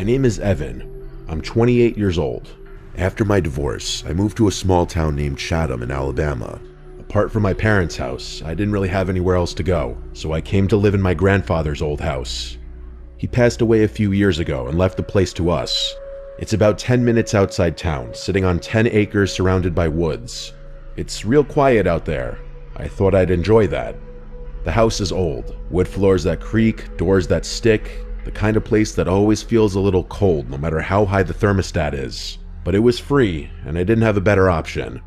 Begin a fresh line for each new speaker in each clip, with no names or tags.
name is Evan. I'm 28 years old. After my divorce, I moved to a small town named Chatham in Alabama. Apart from my parents' house, I didn't really have anywhere else to go, so I came to live in my grandfather's old house. He passed away a few years ago and left the place to us. It's about 10 minutes outside town, sitting on 10 acres surrounded by woods. It's real quiet out there. I thought I'd enjoy that. The house is old, wood floors that creak, doors that stick, the kind of place that always feels a little cold no matter how high the thermostat is. But it was free, and I didn't have a better option.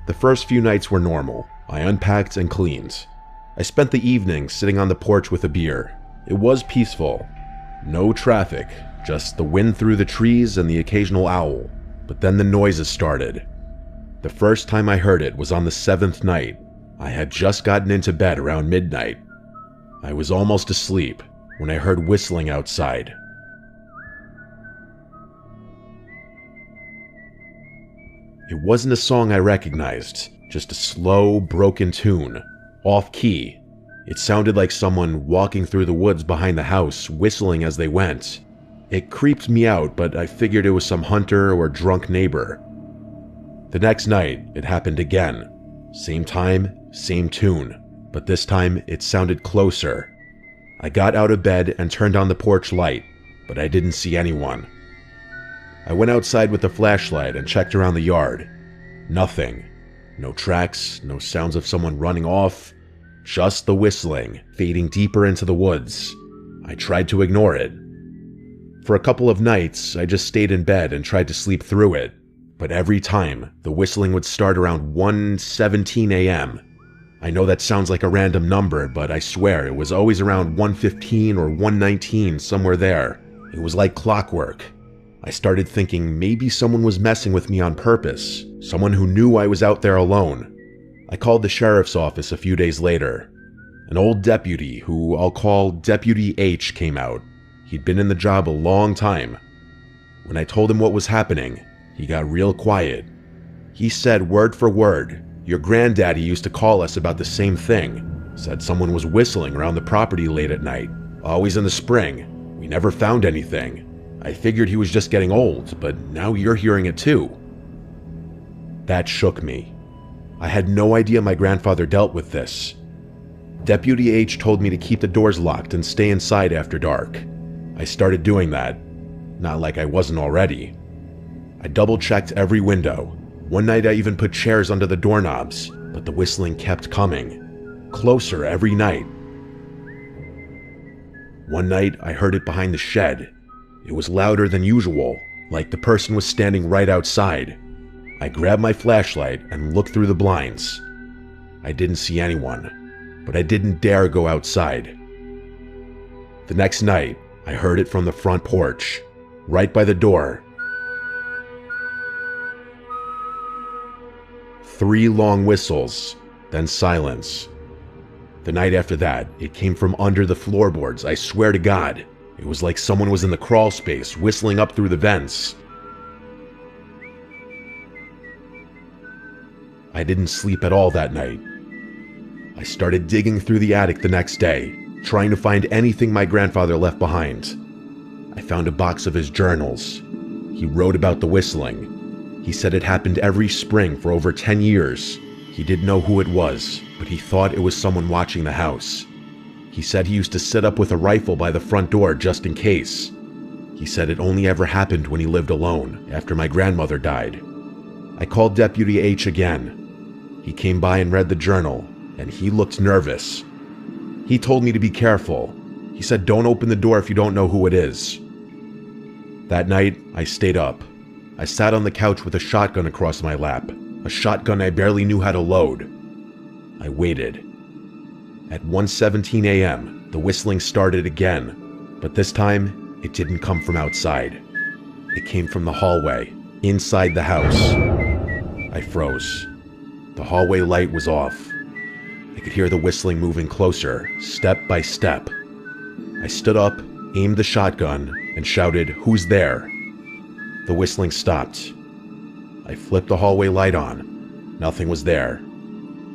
The first few nights were normal. I unpacked and cleaned. I spent the evening sitting on the porch with a beer. It was peaceful. No traffic, just the wind through the trees and the occasional owl. But then the noises started. The first time I heard it was on the 7th night. I had just gotten into bed around midnight. I was almost asleep when I heard whistling outside. It wasn't a song I recognized, just a slow, broken tune, off-key. It sounded like someone walking through the woods behind the house, whistling as they went. It creeped me out, but I figured it was some hunter or drunk neighbor. The next night, it happened again. Same time, same tune, but this time it sounded closer. I got out of bed and turned on the porch light, but I didn't see anyone. I went outside with a flashlight and checked around the yard. Nothing. No tracks, no sounds of someone running off, just the whistling, fading deeper into the woods. I tried to ignore it. For a couple of nights, I just stayed in bed and tried to sleep through it, but every time, the whistling would start around 1:17 a.m. I know that sounds like a random number, but I swear it was always around 1:15 or 1:19, somewhere there. It was like clockwork. I started thinking maybe someone was messing with me on purpose, someone who knew I was out there alone. I called the sheriff's office a few days later. An old deputy, who I'll call Deputy H, came out. He'd been in the job a long time. When I told him what was happening, he got real quiet. He said word for word, "Your granddaddy used to call us about the same thing. Said someone was whistling around the property late at night, always in the spring. We never found anything. I figured he was just getting old, but now you're hearing it too." That shook me. I had no idea my grandfather dealt with this. Deputy H told me to keep the doors locked and stay inside after dark. I started doing that. Not like I wasn't already. I double-checked every window. One night I even put chairs under the doorknobs, but the whistling kept coming. Closer every night. One night I heard it behind the shed. It was louder than usual, like the person was standing right outside. I grabbed my flashlight and looked through the blinds. I didn't see anyone, but I didn't dare go outside. The next night, I heard it from the front porch, right by the door. 3 long whistles, then silence. The night after that, it came from under the floorboards, I swear to God. It was like someone was in the crawl space, whistling up through the vents. I didn't sleep at all that night. I started digging through the attic the next day, trying to find anything my grandfather left behind. I found a box of his journals. He wrote about the whistling. He said it happened every spring for over 10 years. He didn't know who it was, but he thought it was someone watching the house. He said he used to sit up with a rifle by the front door just in case. He said it only ever happened when he lived alone, after my grandmother died. I called Deputy H again. He came by and read the journal, and he looked nervous. He told me to be careful. He said don't open the door if you don't know who it is. That night, I stayed up. I sat on the couch with a shotgun across my lap, a shotgun I barely knew how to load. I waited. At 1:17 a.m., the whistling started again, but this time, it didn't come from outside. It came from the hallway, inside the house. I froze. The hallway light was off. I could hear the whistling moving closer, step by step. I stood up, aimed the shotgun, and shouted, "Who's there?" The whistling stopped. I flipped the hallway light on. Nothing was there.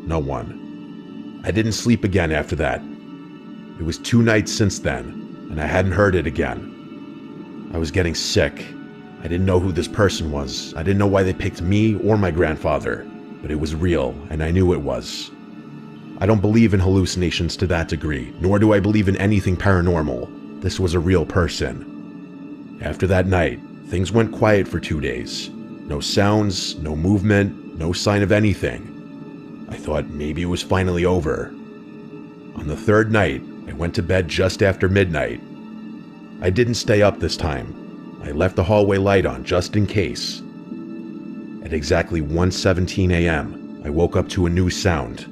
No one. I didn't sleep again after that. It was 2 nights since then, and I hadn't heard it again. I was getting sick. I didn't know who this person was. I didn't know why they picked me or my grandfather, but it was real, and I knew it was. I don't believe in hallucinations to that degree, nor do I believe in anything paranormal. This was a real person. After that night, things went quiet for 2 days. No sounds, no movement, no sign of anything. I thought maybe it was finally over. On the third night, I went to bed just after midnight. I didn't stay up this time. I left the hallway light on just in case. At exactly 1:17 a.m., I woke up to a new sound.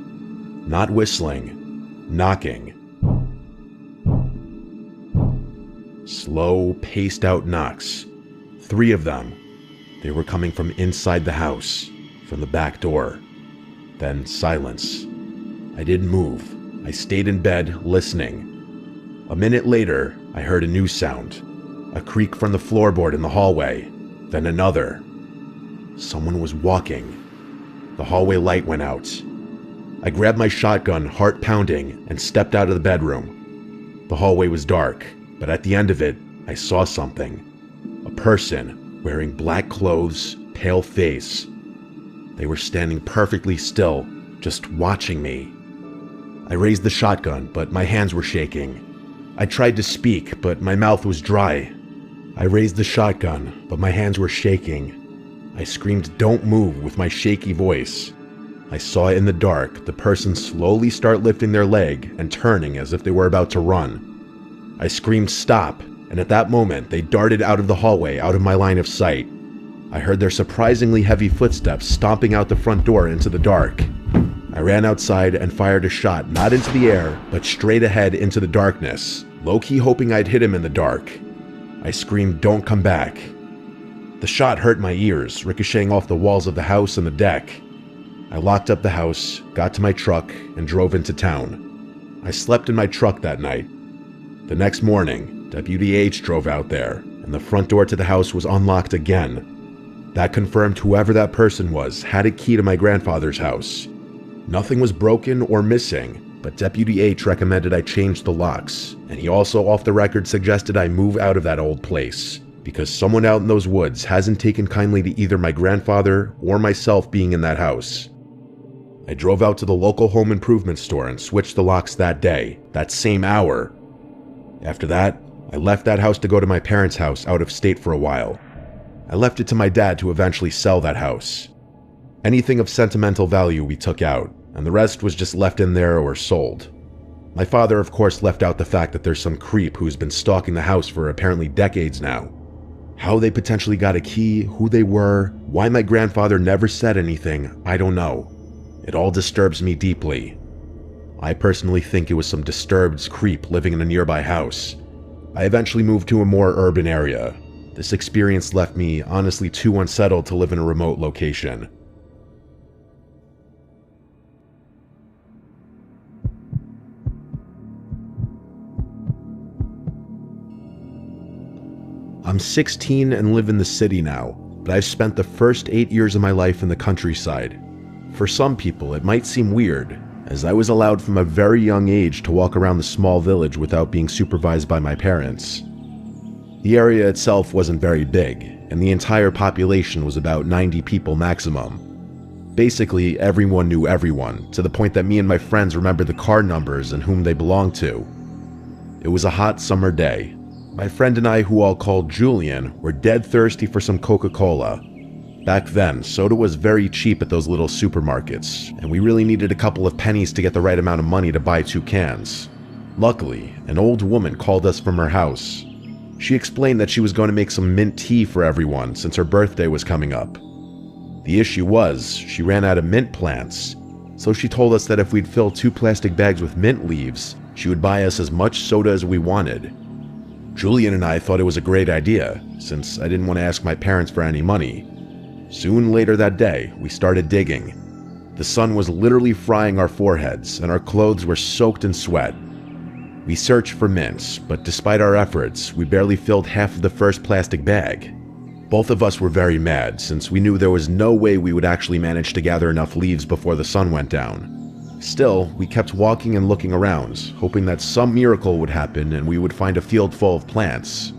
Not whistling, knocking. Slow, paced-out knocks. 3 of them. They were coming from inside the house, from the back door. Then silence. I didn't move. I stayed in bed, listening. A minute later, I heard a new sound. A creak from the floorboard in the hallway. Then another. Someone was walking. The hallway light went out. I grabbed my shotgun, heart pounding, and stepped out of the bedroom. The hallway was dark, but at the end of it, I saw something. A person, wearing black clothes, pale face. They were standing perfectly still, just watching me. I raised the shotgun, but my hands were shaking. I tried to speak, but my mouth was dry. I raised the shotgun, but my hands were shaking. I screamed, "Don't move," with my shaky voice. I saw in the dark the person slowly start lifting their leg and turning as if they were about to run. I screamed, "Stop," and at that moment they darted out of the hallway, out of my line of sight. I heard their surprisingly heavy footsteps stomping out the front door into the dark. I ran outside and fired a shot, not into the air, but straight ahead into the darkness, low-key hoping I'd hit him in the dark. I screamed, "Don't come back." The shot hurt my ears, ricocheting off the walls of the house and the deck. I locked up the house, got to my truck, and drove into town. I slept in my truck that night. The next morning, Deputy H drove out there, and the front door to the house was unlocked again. That confirmed whoever that person was had a key to my grandfather's house. Nothing was broken or missing, but Deputy H recommended I change the locks, and he also off the record suggested I move out of that old place, because someone out in those woods hasn't taken kindly to either my grandfather or myself being in that house. I drove out to the local home improvement store and switched the locks that day, that same hour. After that, I left that house to go to my parents' house out of state for a while. I left it to my dad to eventually sell that house. Anything of sentimental value we took out, and the rest was just left in there or sold. My father, of course, left out the fact that there's some creep who's been stalking the house for apparently decades now. How they potentially got a key, who they were, why my grandfather never said anything, I don't know. It all disturbs me deeply. I personally think it was some disturbed creep living in a nearby house. I eventually moved to a more urban area. This experience left me honestly too unsettled to live in a remote location. I'm 16 and live in the city now, but I've spent the first 8 years of my life in the countryside. For some people, it might seem weird, as I was allowed from a very young age to walk around the small village without being supervised by my parents. The area itself wasn't very big, and the entire population was about 90 people maximum. Basically, everyone knew everyone, to the point that me and my friends remembered the car numbers and whom they belonged to. It was a hot summer day. My friend and I, who I'll call Julian, were dead thirsty for some Coca-Cola. Back then, soda was very cheap at those little supermarkets, and we really needed a couple of pennies to get the right amount of money to buy 2 cans. Luckily, an old woman called us from her house. She explained that she was going to make some mint tea for everyone since her birthday was coming up. The issue was, she ran out of mint plants, so she told us that if we'd fill 2 plastic bags with mint leaves, she would buy us as much soda as we wanted. Julian and I thought it was a great idea, since I didn't want to ask my parents for any money. Soon later that day, we started digging. The sun was literally frying our foreheads, and our clothes were soaked in sweat. We searched for mints, but despite our efforts, we barely filled half of the first plastic bag. Both of us were very mad, since we knew there was no way we would actually manage to gather enough leaves before the sun went down. Still, we kept walking and looking around, hoping that some miracle would happen and we would find a field full of plants.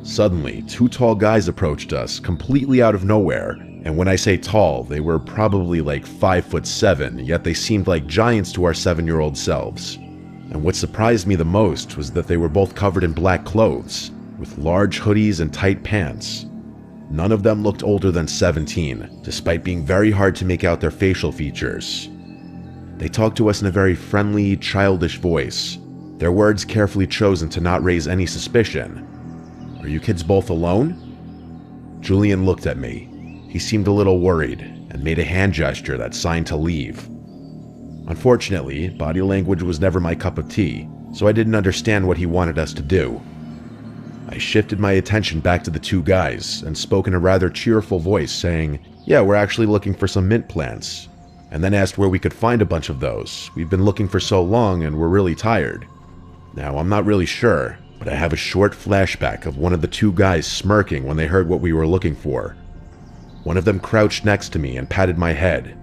Suddenly, two tall guys approached us, completely out of nowhere, and when I say tall, they were probably like 5'7", yet they seemed like giants to our 7-year-old selves. And what surprised me the most was that they were both covered in black clothes, with large hoodies and tight pants. None of them looked older than 17, despite being very hard to make out their facial features. They talked to us in a very friendly, childish voice, their words carefully chosen to not raise any suspicion. "Are you kids both alone?" Julian looked at me. He seemed a little worried and made a hand gesture that signed to leave. Unfortunately, body language was never my cup of tea, so I didn't understand what he wanted us to do. I shifted my attention back to the two guys and spoke in a rather cheerful voice saying, "Yeah, we're actually looking for some mint plants," and then asked where we could find a bunch of those. We've been looking for so long and we're really tired. Now, I'm not really sure, but I have a short flashback of one of the two guys smirking when they heard what we were looking for. One of them crouched next to me and patted my head.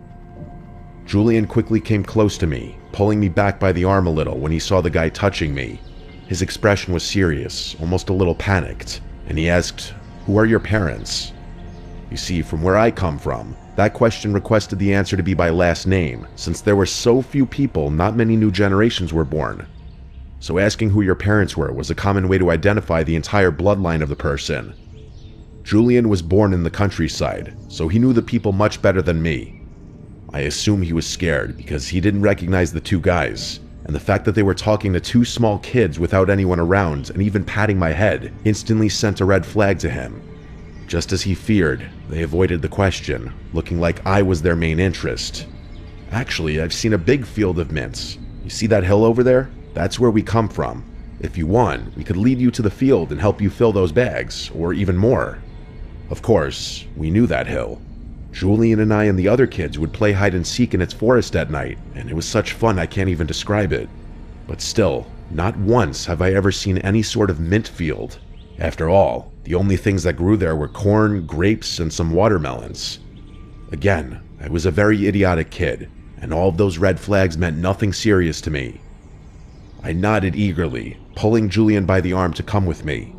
Julian quickly came close to me, pulling me back by the arm a little when he saw the guy touching me. His expression was serious, almost a little panicked, and he asked, "Who are your parents?" You see, from where I come from, that question requested the answer to be by last name, since there were so few people, not many new generations were born. So asking who your parents were was a common way to identify the entire bloodline of the person. Julian was born in the countryside, so he knew the people much better than me. I assume he was scared because he didn't recognize the two guys, and the fact that they were talking to two small kids without anyone around and even patting my head instantly sent a red flag to him. Just as he feared, they avoided the question, looking like I was their main interest. "Actually, I've seen a big field of mints. You see that hill over there? That's where we come from. If you want, we could lead you to the field and help you fill those bags, or even more." Of course, we knew that hill. Julian and I and the other kids would play hide and seek in its forest at night, and it was such fun I can't even describe it. But still, not once have I ever seen any sort of mint field. After all, the only things that grew there were corn, grapes, and some watermelons. Again, I was a very idiotic kid, and all of those red flags meant nothing serious to me. I nodded eagerly, pulling Julian by the arm to come with me.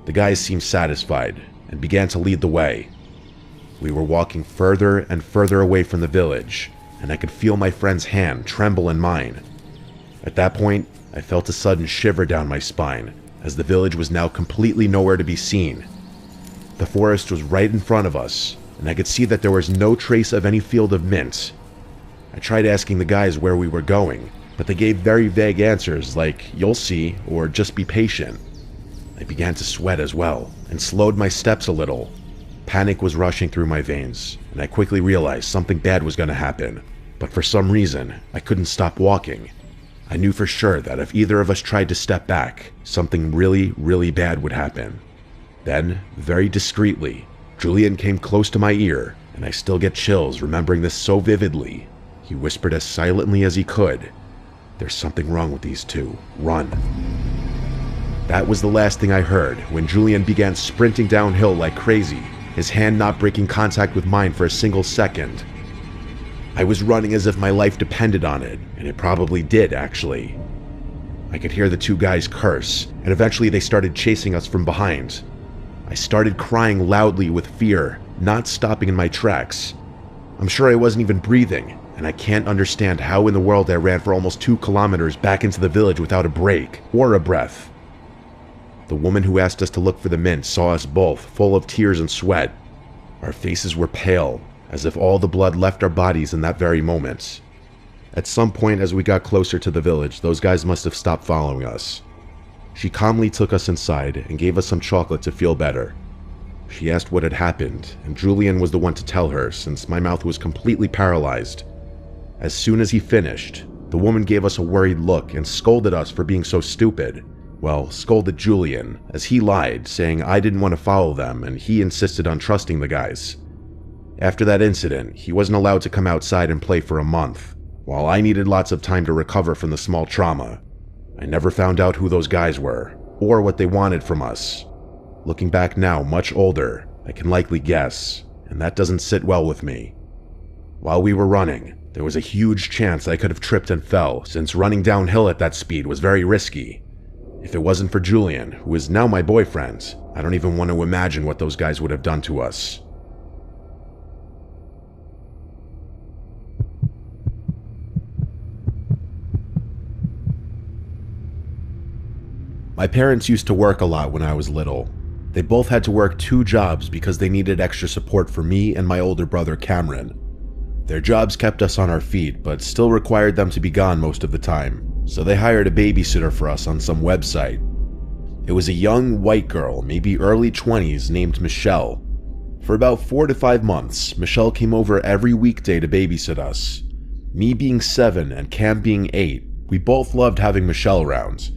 The guys seemed satisfied and began to lead the way. We were walking further and further away from the village, and I could feel my friend's hand tremble in mine. At that point, I felt a sudden shiver down my spine, as the village was now completely nowhere to be seen. The forest was right in front of us, and I could see that there was no trace of any field of mint. I tried asking the guys where we were going, but they gave very vague answers like, "You'll see," or "Just be patient." I began to sweat as well, and slowed my steps a little. Panic was rushing through my veins, and I quickly realized something bad was going to happen. But for some reason, I couldn't stop walking. I knew for sure that if either of us tried to step back, something really, really bad would happen. Then, very discreetly, Julian came close to my ear, and I still get chills remembering this so vividly. He whispered as silently as he could, "There's something wrong with these two. Run." That was the last thing I heard when Julian began sprinting downhill like crazy, his hand not breaking contact with mine for a single second. I was running as if my life depended on it, and it probably did, actually. I could hear the two guys curse, and eventually they started chasing us from behind. I started crying loudly with fear, not stopping in my tracks. I'm sure I wasn't even breathing, and I can't understand how in the world I ran for almost 2 kilometers back into the village without a break or a breath. The woman who asked us to look for the mint saw us both, full of tears and sweat. Our faces were pale, as if all the blood left our bodies in that very moment. At some point as we got closer to the village, those guys must have stopped following us. She calmly took us inside and gave us some chocolate to feel better. She asked what had happened, and Julian was the one to tell her since my mouth was completely paralyzed. As soon as he finished, the woman gave us a worried look and scolded us for being so stupid. Well, scolded Julian, as he lied, saying I didn't want to follow them and he insisted on trusting the guys. After that incident, he wasn't allowed to come outside and play for a month, while I needed lots of time to recover from the small trauma. I never found out who those guys were, or what they wanted from us. Looking back now, much older, I can likely guess, and that doesn't sit well with me. While we were running, there was a huge chance I could have tripped and fell, since running downhill at that speed was very risky. If it wasn't for Julian, who is now my boyfriend, I don't even want to imagine what those guys would have done to us. My parents used to work a lot when I was little. They both had to work 2 jobs because they needed extra support for me and my older brother Cameron. Their jobs kept us on our feet, but still required them to be gone most of the time, so they hired a babysitter for us on some website. It was a young white girl, maybe early 20s, named Michelle. For about 4 to 5 months, Michelle came over every weekday to babysit us. Me being 7 and Cam being 8, we both loved having Michelle around.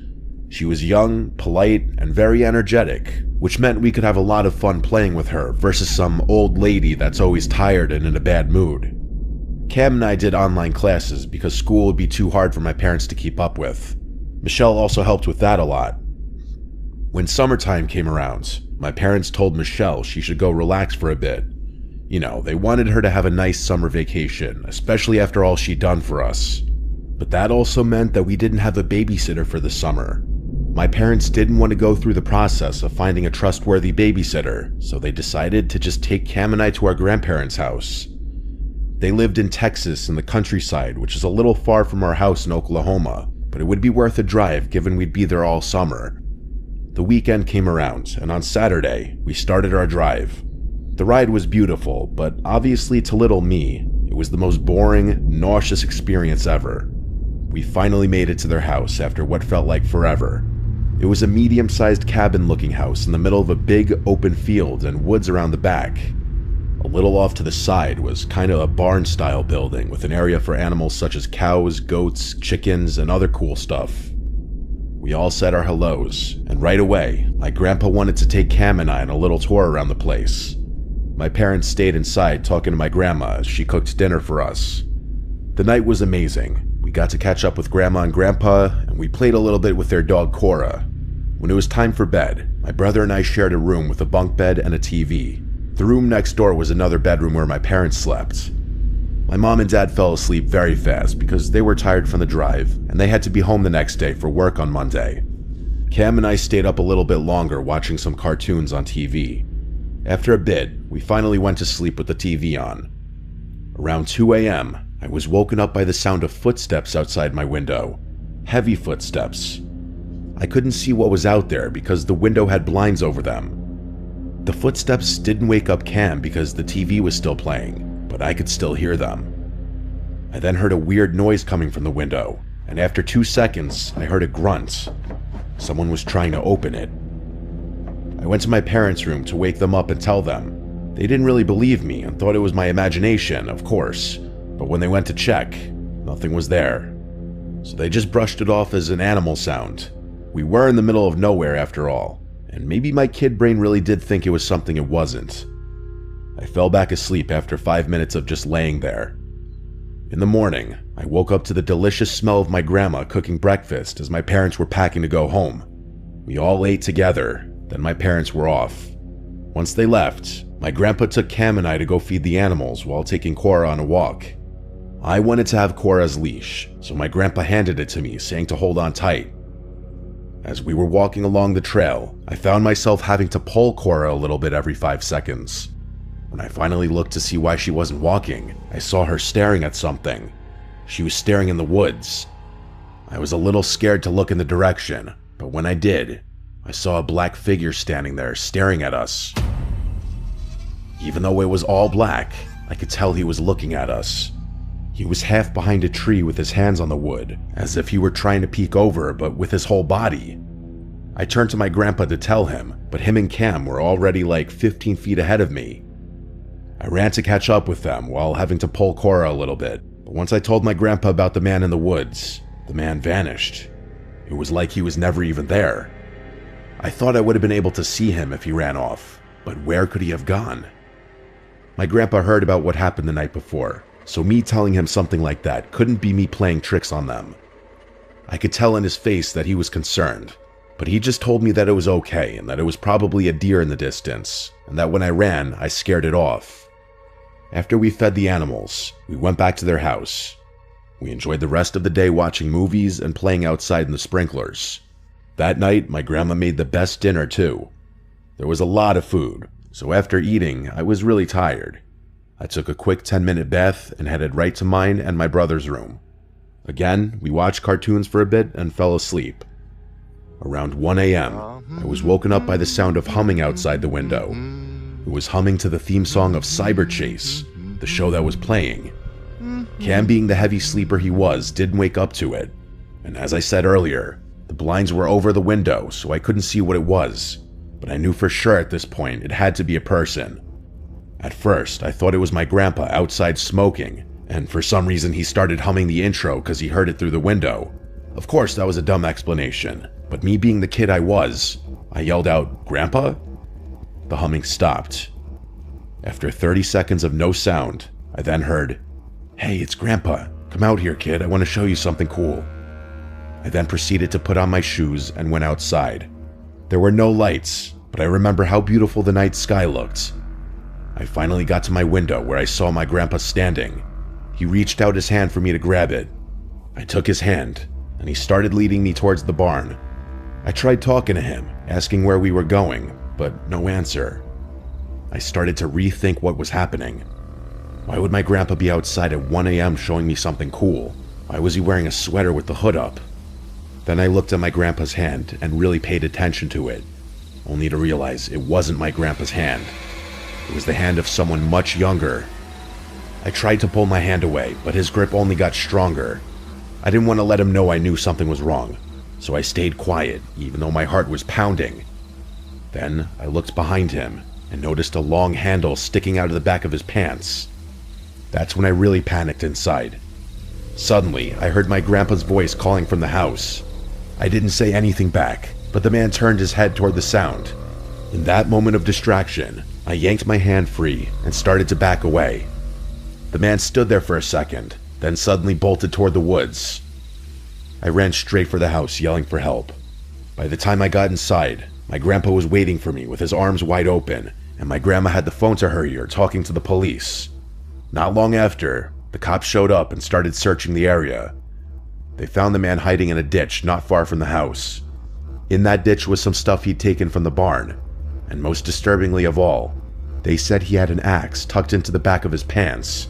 She was young, polite, and very energetic, which meant we could have a lot of fun playing with her versus some old lady that's always tired and in a bad mood. Cam and I did online classes because school would be too hard for my parents to keep up with. Michelle also helped with that a lot. When summertime came around, my parents told Michelle she should go relax for a bit. You know, they wanted her to have a nice summer vacation, especially after all she'd done for us. But that also meant that we didn't have a babysitter for the summer. My parents didn't want to go through the process of finding a trustworthy babysitter, so they decided to just take Cam and I to our grandparents' house. They lived in Texas in the countryside, which is a little far from our house in Oklahoma, but it would be worth a drive given we'd be there all summer. The weekend came around, and on Saturday, we started our drive. The ride was beautiful, but obviously to little me, it was the most boring, nauseous experience ever. We finally made it to their house after what felt like forever. It was a medium-sized cabin-looking house in the middle of a big open field and woods around the back. A little off to the side was kind of a barn-style building with an area for animals such as cows, goats, chickens, and other cool stuff. We all said our hellos, and right away, my grandpa wanted to take Cam and I on a little tour around the place. My parents stayed inside talking to my grandma as she cooked dinner for us. The night was amazing. We got to catch up with Grandma and Grandpa, and we played a little bit with their dog Cora. When it was time for bed, my brother and I shared a room with a bunk bed and a TV. The room next door was another bedroom where my parents slept. My mom and dad fell asleep very fast because they were tired from the drive, and they had to be home the next day for work on Monday. Cam and I stayed up a little bit longer watching some cartoons on TV. After a bit, we finally went to sleep with the TV on. Around 2 a.m., I was woken up by the sound of footsteps outside my window. Heavy footsteps. I couldn't see what was out there because the window had blinds over them. The footsteps didn't wake up Cam because the TV was still playing, but I could still hear them. I then heard a weird noise coming from the window, and after 2 seconds, I heard a grunt. Someone was trying to open it. I went to my parents' room to wake them up and tell them. They didn't really believe me and thought it was my imagination, of course, but when they went to check, nothing was there. So they just brushed it off as an animal sound. We were in the middle of nowhere after all, and maybe my kid brain really did think it was something it wasn't. I fell back asleep after 5 minutes of just laying there. In the morning, I woke up to the delicious smell of my grandma cooking breakfast as my parents were packing to go home. We all ate together, then my parents were off. Once they left, my grandpa took Cam and I to go feed the animals while taking Cora on a walk. I wanted to have Cora's leash, so my grandpa handed it to me, saying to hold on tight. As we were walking along the trail, I found myself having to pull Cora a little bit every 5 seconds. When I finally looked to see why she wasn't walking, I saw her staring at something. She was staring in the woods. I was a little scared to look in the direction, but when I did, I saw a black figure standing there staring at us. Even though it was all black, I could tell he was looking at us. He was half behind a tree with his hands on the wood, as if he were trying to peek over, but with his whole body. I turned to my grandpa to tell him, but him and Cam were already like 15 feet ahead of me. I ran to catch up with them while having to pull Cora a little bit, but once I told my grandpa about the man in the woods, the man vanished. It was like he was never even there. I thought I would have been able to see him if he ran off, but where could he have gone? My grandpa heard about what happened the night before, so me telling him something like that couldn't be me playing tricks on them. I could tell in his face that he was concerned, but he just told me that it was okay and that it was probably a deer in the distance, and that when I ran, I scared it off. After we fed the animals, we went back to their house. We enjoyed the rest of the day watching movies and playing outside in the sprinklers. That night, my grandma made the best dinner too. There was a lot of food, so after eating, I was really tired. I took a quick 10-minute bath and headed right to mine and my brother's room. Again, we watched cartoons for a bit and fell asleep. Around 1 a.m., I was woken up by the sound of humming outside the window. It was humming to the theme song of Cyber Chase, the show that was playing. Cam, being the heavy sleeper he was, didn't wake up to it. And as I said earlier, the blinds were over the window, so I couldn't see what it was. But I knew for sure at this point it had to be a person. At first, I thought it was my grandpa outside smoking, and for some reason he started humming the intro because he heard it through the window. Of course, that was a dumb explanation, but me being the kid I was, I yelled out, "Grandpa?" The humming stopped. After 30 seconds of no sound, I then heard, "Hey, it's Grandpa. Come out here, kid. I want to show you something cool." I then proceeded to put on my shoes and went outside. There were no lights, but I remember how beautiful the night sky looked. I finally got to my window where I saw my grandpa standing. He reached out his hand for me to grab it. I took his hand, and he started leading me towards the barn. I tried talking to him, asking where we were going, but no answer. I started to rethink what was happening. Why would my grandpa be outside at 1 a.m. showing me something cool? Why was he wearing a sweater with the hood up? Then I looked at my grandpa's hand and really paid attention to it, only to realize it wasn't my grandpa's hand. It was the hand of someone much younger. I tried to pull my hand away, but his grip only got stronger. I didn't want to let him know I knew something was wrong, so I stayed quiet, even though my heart was pounding. Then I looked behind him and noticed a long handle sticking out of the back of his pants. That's when I really panicked inside. Suddenly, I heard my grandpa's voice calling from the house. I didn't say anything back, but the man turned his head toward the sound. In that moment of distraction, I yanked my hand free and started to back away. The man stood there for a second, then suddenly bolted toward the woods. I ran straight for the house, yelling for help. By the time I got inside, my grandpa was waiting for me with his arms wide open, and my grandma had the phone to her ear talking to the police. Not long after, the cops showed up and started searching the area. They found the man hiding in a ditch not far from the house. In that ditch was some stuff he'd taken from the barn, and most disturbingly of all, they said he had an axe tucked into the back of his pants.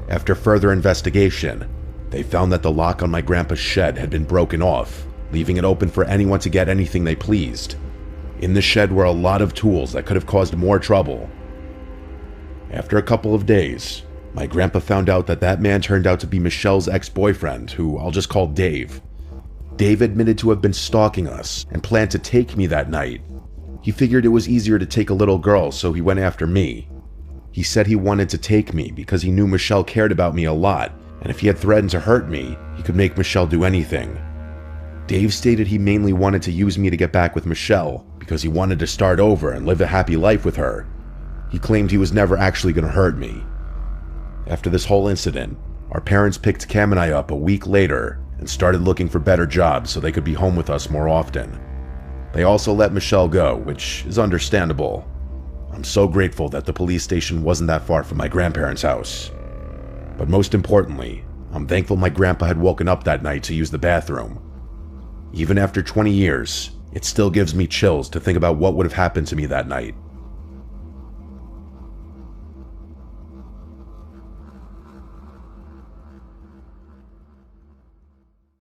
After further investigation, they found that the lock on my grandpa's shed had been broken off, leaving it open for anyone to get anything they pleased. In the shed were a lot of tools that could have caused more trouble. After a couple of days, my grandpa found out that that man turned out to be Michelle's ex-boyfriend, who I'll just call Dave. Dave admitted to have been stalking us and planned to take me that night. He figured it was easier to take a little girl, so he went after me. He said he wanted to take me because he knew Michelle cared about me a lot, and if he had threatened to hurt me, he could make Michelle do anything. Dave stated he mainly wanted to use me to get back with Michelle because he wanted to start over and live a happy life with her. He claimed he was never actually going to hurt me. After this whole incident, our parents picked Cam and I up a week later and started looking for better jobs so they could be home with us more often. They also let Michelle go, which is understandable. I'm so grateful that the police station wasn't that far from my grandparents' house. But most importantly, I'm thankful my grandpa had woken up that night to use the bathroom. Even after 20 years, it still gives me chills to think about what would have happened to me that night.